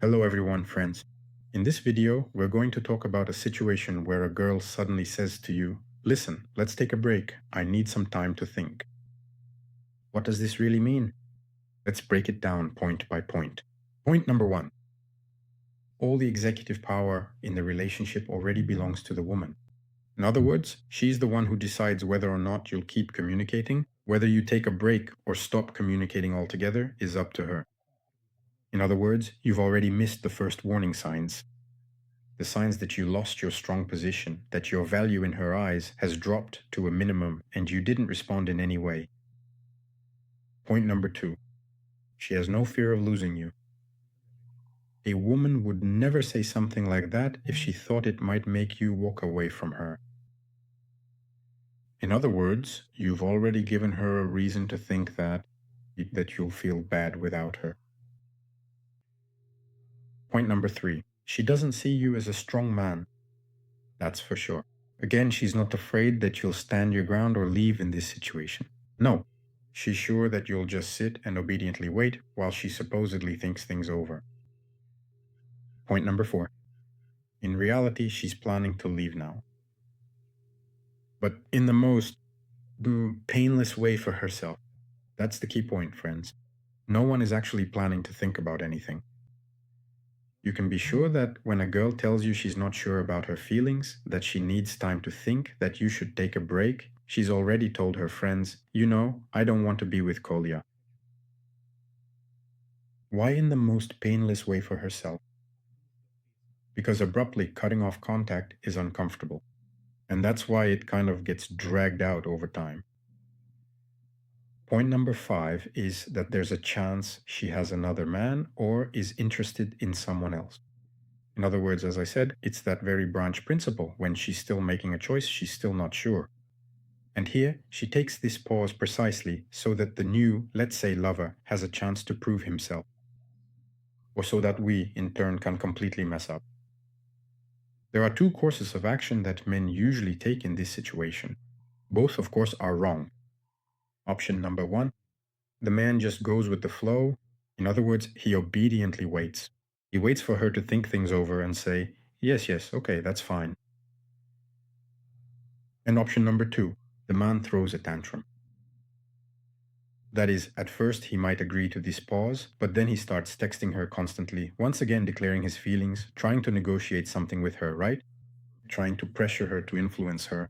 Hello everyone, friends. In this video, we're going to talk about a situation where a girl suddenly says to you, "Listen, let's take a break. I need some time to think." What does this really mean? Let's break it down point by point. Point number one. All the executive power in the relationship already belongs to the woman. In other words, she's the one who decides whether or not you'll keep communicating. Whether you take a break or stop communicating altogether is up to her. In other words, you've already missed the first warning signs. The signs that you lost your strong position, that your value in her eyes has dropped to a minimum and you didn't respond in any way. Point number two. She has no fear of losing you. A woman would never say something like that if she thought it might make you walk away from her. In other words, you've already given her a reason to think that you'll feel bad without her. Point number three. She doesn't see you as a strong man. That's for sure. Again, she's not afraid that you'll stand your ground or leave in this situation. No, she's sure that you'll just sit and obediently wait while she supposedly thinks things over. Point number four. In reality, she's planning to leave now. But in the most painless way for herself. That's the key point, friends. No one is actually planning to think about anything. You can be sure that when a girl tells you she's not sure about her feelings, that she needs time to think, that you should take a break, she's already told her friends, I don't want to be with Kolya. Why in the most painless way for herself? Because abruptly cutting off contact is uncomfortable. And that's why it kind of gets dragged out over time. Point number five is that there's a chance she has another man or is interested in someone else. In other words, as I said, it's that very branch principle. When she's still making a choice, she's still not sure. And here, she takes this pause precisely so that the new, let's say, lover has a chance to prove himself. Or so that we, in turn, can completely mess up. There are two courses of action that men usually take in this situation. Both, of course, are wrong. Option number one, the man just goes with the flow. In other words, he obediently waits. He waits for her to think things over and say, yes, okay, that's fine. And option number two, the man throws a tantrum. That is, at first he might agree to this pause, but then he starts texting her constantly, once again declaring his feelings, trying to negotiate something with her, right? Trying to pressure her to influence her.